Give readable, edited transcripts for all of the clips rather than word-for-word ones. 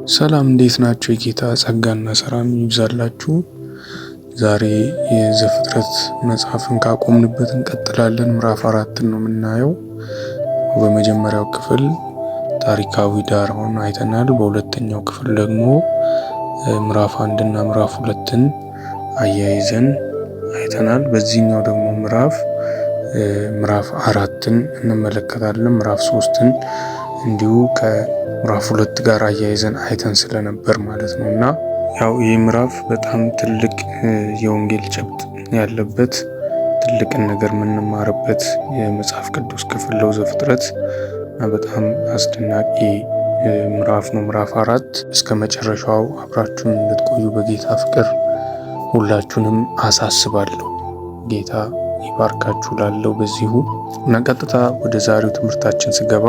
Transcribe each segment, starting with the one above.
ሰላም እንዴት ናችሁ? የጌታ ጸጋና ሰላም ይብዛላችሁ። ዛሬ የዘፍጥረት መጽሐፍን ካቆምንበት እንቀጥላለን። ምዕራፍ 4 ነው የምናየው። በመጀመሪያው ክፍል ታሪካዊ ዳራውን አይተናል። በሁለተኛው ክፍል ደግሞ ምዕራፍ 1 እና ምዕራፍ 2ን አያይዘን አይተናል። በዚህኛው ደግሞ ምዕራፍ 4ን እንመለከታለን። ምዕራፍ 3ን እንዲሁ ከምዕራፍ 2 ጋር አያይዘን አይተን ስለነበር ማለት ነው። እና ያው ይህ ምዕራፍ በጣም ትልቅ የወንጌል ጭብጥ ያለበት ትልቅን ነገር የምንማርበት የመጽሐፍ ቅዱስ ክፍል ነው ዘፍጥረት። በጣም አስደናቂ ምዕራፍ ነው። ምዕራፍ 4 እስከ መጨረሻው አብራችሁን እንድትቆዩ በጌታ ፍቅር ሁላችሁንም አሳስባለሁ። ጌታ ይባርካችሁ ላለው በዚሁ እና ቀጥታ ወደ ዛሬው ትምህርታችን ስገባ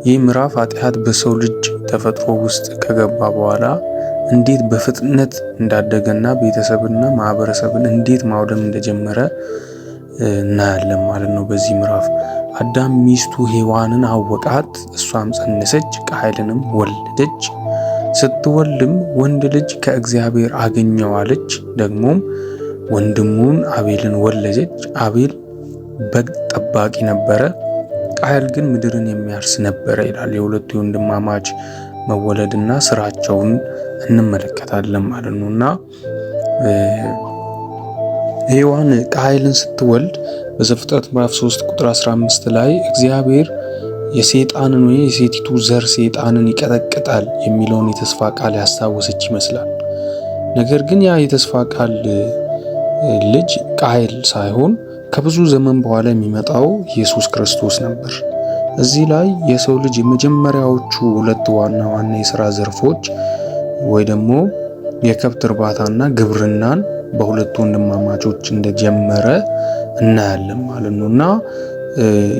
ይህ ምዕራፍ ኃጢአት በሰው ልጅ ተፈጥሮ ውስጥ ከገባ በኋላ እንዴት በፍጥነት እንዳደገና ቤተሰብና ማህበረሰብን እንዴት ማውደም እንደጀመረ እናያለን ማለት ነው። በዚህ ምዕራፍ አዳም ሚስቱ ሔዋንን አወቃት፣ እሷም ጸነሰች፣ ቃየልንም ወለደች። ስትወልድም ወንድ ልጅ ከእግዚአብሔር አገኘው አለች። ደግሞም ወንድሙን አቤልን ወለደች። አቤል በግ ጠባቂ ነበረ፣ ቃየል ግን ምድርን የሚያርስ ነበረ ይላል። የሁለቱ ወንድማማች መወለድና ስራቸውን እንመለከታለን ማለት ነው። እና ሔዋን ቃየልን ስትወልድ በዘፍጥረት ምዕራፍ 3 ቁጥር 15 ላይ እግዚአብሔር የሰይጣንን ወይ የሴቲቱ ዘር ሰይጣንን ይቀጠቅጣል የሚለውን የተስፋ ቃል ያስታወሰች ይመስላል። ነገር ግን ያ የተስፋ ቃል ልጅ ቃየል ሳይሆን ከብዙ ዘመን በኋላ የሚመጣው ኢየሱስ ክርስቶስ ነበር። እዚህ ላይ የሰው ልጅ የመጀመሪያዎቹ ሁለት ዋና የሥራ ዘርፎች ወይ ደግሞ የከብት እርባታና ግብርናን በሁለቱ ወንድማማቾች እንደጀመረ እናያለን ማለት ነው። እና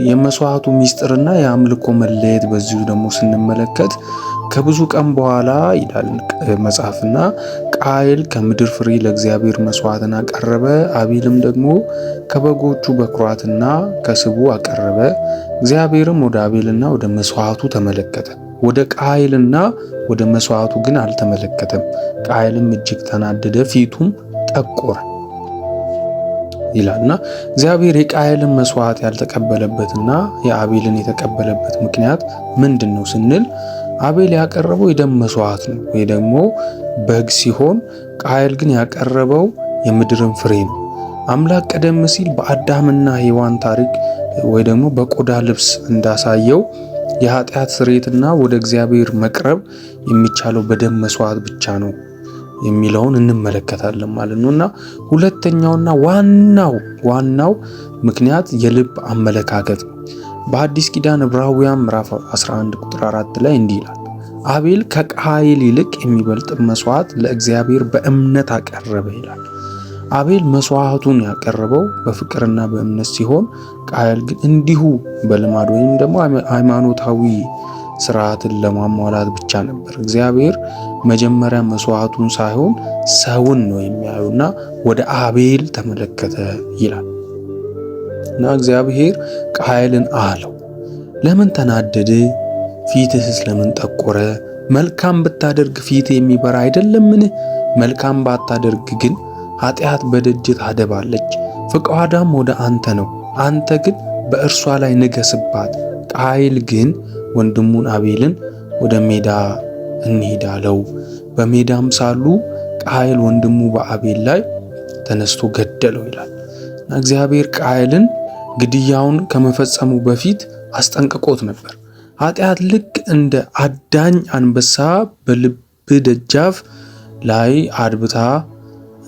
የመስዋዕቱ ሚስጥርና የአምልኮ መለየት በዚሁ ደግሞ ስንመለከት ከብዙ ቀን በኋላ ይላል መጽሐፍና ቃየል ከምድር ፍሬ ለእግዚአብሔር መስዋዕትን አቀረበ። አቤልም ደግሞ ከበጎቹ በኩራትና ከስቡ አቀረበ። እግዚአብሔርም ወደ አቤልና ወደ መስዋዕቱ ተመለከተ፣ ወደ ቃየልና ወደ መስዋዕቱ ግን አልተመለከተም። ቃየልም እጅግ ተናደደ፣ ፊቱም ጠቆረ ይላልና እግዚአብሔር የቃየልን መስዋዕት ያልተቀበለበትና የአቤልን የተቀበለበት ምክንያት ምንድን ነው ስንል አቤል ያቀረበው የደም መስዋዕት ነው ወይ ደግሞ በግ ሲሆን ቃየል ግን ያቀረበው የምድርን ፍሬ ነው። አምላክ ቀደም ሲል በአዳምና ሔዋን ታሪክ ወይ ደግሞ በቆዳ ልብስ እንዳሳየው የኃጢአት ስርየትና ወደ እግዚአብሔር መቅረብ የሚቻለው በደም መስዋዕት ብቻ ነው የሚለውን እንመለከታለን ማለት ነው። እና ሁለተኛውና ዋናው ምክንያት የልብ አመለካከት ነው። በአዲስ ኪዳን ዕብራውያን ምዕራፍ 11 ቁጥር 4 ላይ እንዲህ ይላል፣ አቤል ከቃየል ይልቅ የሚበልጥ መስዋዕት ለእግዚአብሔር በእምነት አቀረበ ይላል። አቤል መስዋዕቱን ያቀረበው በፍቅርና በእምነት ሲሆን ቃየል ግን እንዲሁ በልማድ ወይም ደግሞ ሃይማኖታዊ ስርዓትን ለማሟላት ብቻ ነበር። እግዚአብሔር መጀመሪያ መስዋዕቱን ሳይሆን ሰውን ነው የሚያዩና ወደ አቤል ተመለከተ ይላል። እና እግዚአብሔር ቃየልን አለው፣ ለምን ተናደደ? ፊትህስ ለምን ጠቆረ? መልካም ብታደርግ ፊት የሚበራ አይደለምን? መልካም ባታደርግ ግን ኃጢአት በደጅ ታደባለች። ፈቃዷም ወደ አንተ ነው፣ አንተ ግን በእርሷ ላይ ንገስባት። ቃየል ግን ወንድሙን አቤልን ወደ ሜዳ እንሂድ አለው። በሜዳም ሳሉ ቃየል ወንድሙ በአቤል ላይ ተነስቶ ገደለው ይላል። እግዚአብሔር ቃየልን ግድያውን ከመፈጸሙ በፊት አስጠንቅቆት ነበር። ኃጢአት ልክ እንደ አዳኝ አንበሳ በልብ ደጃፍ ላይ አድብታ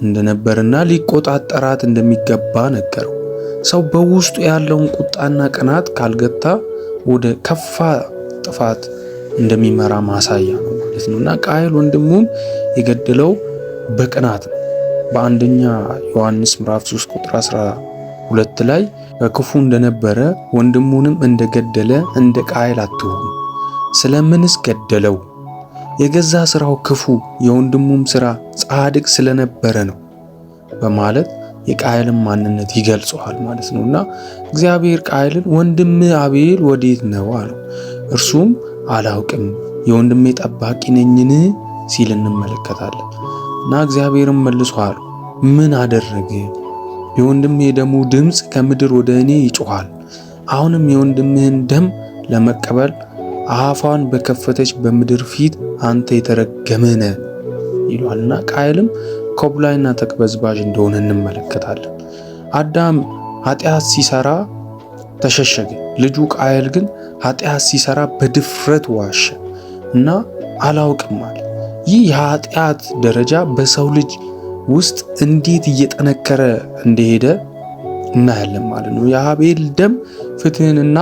እንደነበርና ሊቆጣጠራት እንደሚገባ ነገረው። ሰው በውስጡ ያለውን ቁጣና ቅናት ካልገታ ወደ ከፋ ጥፋት እንደሚመራ ማሳያ ነው ማለት ነው። እና ቃየል ወንድሙን የገደለው በቅናት ነው። በአንደኛ ዮሐንስ ምዕራፍ 3 ቁጥር 12 ላይ ክፉ እንደነበረ ወንድሙንም እንደገደለ እንደ ቃየል አትሁኑ። ስለምንስ ገደለው? የገዛ ስራው ክፉ የወንድሙም ስራ ጻድቅ ስለነበረ ነው በማለት የቃየልን ማንነት ይገልጸዋል ማለት ነውና እግዚአብሔር ቃየልን ወንድም አቤል ወዴት ነው አለው። እርሱም አላውቅም የወንድሜ ጠባቂ ነኝን ሲል እንመለከታለን። እና እግዚአብሔርም መልሶ አለው ምን አደረገ? የወንድሜ የደሙ ድምፅ ከምድር ወደ እኔ ይጮኻል። አሁንም የወንድምህን ደም ለመቀበል አፏን በከፈተች በምድር ፊት አንተ የተረገመ ነህ ይሏልና ቃየልም ኮብላይና ተቅበዝባዥ እንደሆነ እንመለከታለን። አዳም ኃጢአት ሲሰራ ተሸሸገ። ልጁ ቃየል ግን ኃጢአት ሲሰራ በድፍረት ዋሸ እና አላውቅም አለ። ይህ የኃጢአት ደረጃ በሰው ልጅ ውስጥ እንዴት እየጠነከረ እንደሄደ እናያለን ማለት ነው። የአቤል ደም ፍትህንና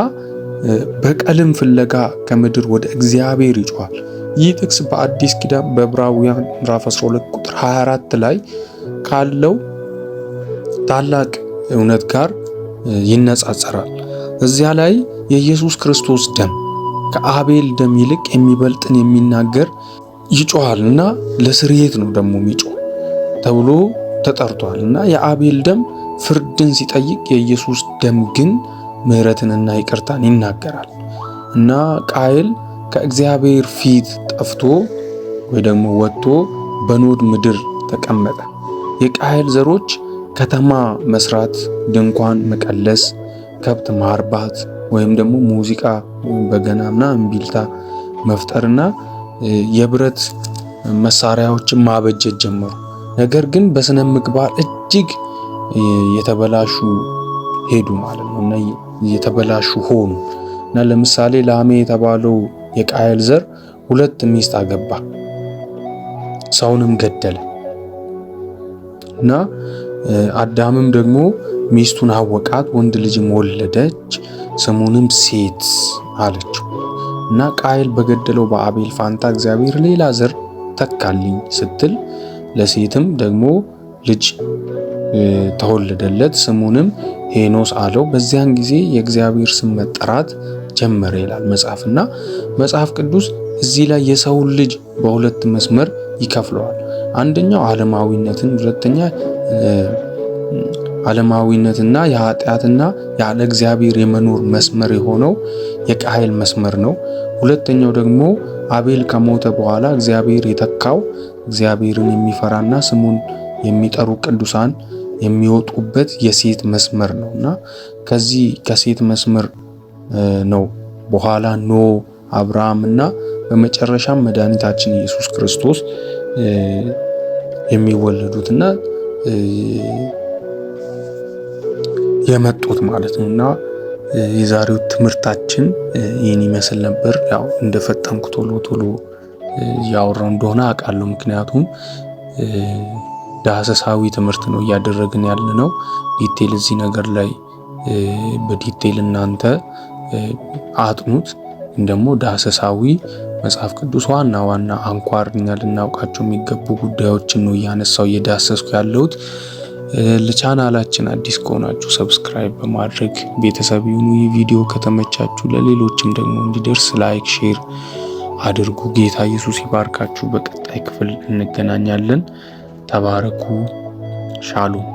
በቀልም ፍለጋ ከምድር ወደ እግዚአብሔር ይጮኻል። ይህ ጥቅስ በአዲስ ኪዳን በዕብራውያን ምዕራፍ 12 ቁጥር 24 ላይ ካለው ታላቅ እውነት ጋር ይነጻጸራል። እዚያ ላይ የኢየሱስ ክርስቶስ ደም ከአቤል ደም ይልቅ የሚበልጥን የሚናገር ይጮኻል እና ለስርየት ነው ደግሞ የሚጮህ ተብሎ ተጠርቷል። እና የአቤል ደም ፍርድን ሲጠይቅ የኢየሱስ ደም ግን ምሕረትንና ይቅርታን ይናገራል። እና ቃየል ከእግዚአብሔር ፊት ጠፍቶ ወይ ደግሞ ወጥቶ በኖድ ምድር ተቀመጠ። የቃየል ዘሮች ከተማ መስራት፣ ድንኳን መቀለስ፣ ከብት ማርባት ወይም ደግሞ ሙዚቃ በገናና እምቢልታ መፍጠርና የብረት መሳሪያዎችን ማበጀት ጀመሩ። ነገር ግን በስነ ምግባር እጅግ የተበላሹ ሄዱ ማለት ነው እና የተበላሹ ሆኑ እና ለምሳሌ ላሜ የተባለው የቃየል ዘር 2 ሚስት አገባ፣ ሰውንም ገደለ። እና አዳምም ደግሞ ሚስቱን አወቃት፣ ወንድ ልጅም ወለደች፣ ስሙንም ሴት አለችው። እና ቃየል በገደለው በአቤል ፋንታ እግዚአብሔር ሌላ ዘር ተካልኝ ስትል ለሴትም ደግሞ ልጅ ተወለደለት፣ ስሙንም ሄኖስ አለው። በዚያን ጊዜ የእግዚአብሔር ስም መጠራት ጀመረ ይላል መጽሐፍና መጽሐፍ ቅዱስ እዚህ ላይ የሰውን ልጅ በሁለት መስመር ይከፍለዋል። አንደኛው ዓለማዊነትን፣ ሁለተኛ ዓለማዊነትና የኃጢአትና ያለ እግዚአብሔር የመኖር መስመር የሆነው የቃየል መስመር ነው። ሁለተኛው ደግሞ አቤል ከሞተ በኋላ እግዚአብሔር የተካው እግዚአብሔርን የሚፈራና ስሙን የሚጠሩ ቅዱሳን የሚወጡበት የሴት መስመር ነውና ከዚህ ከሴት መስመር ነው በኋላ ኖህ፣ አብርሃም እና በመጨረሻም መድኃኒታችን ኢየሱስ ክርስቶስ የሚወለዱትና የመጡት ማለት ነውና የዛሬው ትምህርታችን ይህን ይመስል ነበር። ያው እንደፈጠንኩ ቶሎ ያወራው እንደሆነ አውቃለሁ። ምክንያቱም ዳሰሳዊ ትምህርት ነው እያደረግን ያለነው። ዲቴል እዚህ ነገር ላይ በዲቴል እናንተ አጥኑት። ደግሞ ዳሰሳዊ መጽሐፍ ቅዱስ ዋና አንኳር እኛ ልናውቃቸው የሚገቡ ጉዳዮችን ነው እያነሳው እየዳሰስኩ ያለሁት። ለቻናላችን አዲስ ከሆናችሁ ሰብስክራይብ በማድረግ ቤተሰብ ይሁኑ። ይህ ቪዲዮ ከተመቻችሁ ለሌሎችም ደግሞ እንዲደርስ ላይክ፣ ሼር አድርጉ። ጌታ ኢየሱስ ይባርካችሁ። በቀጣይ ክፍል እንገናኛለን። ተባረኩ። ሻሎም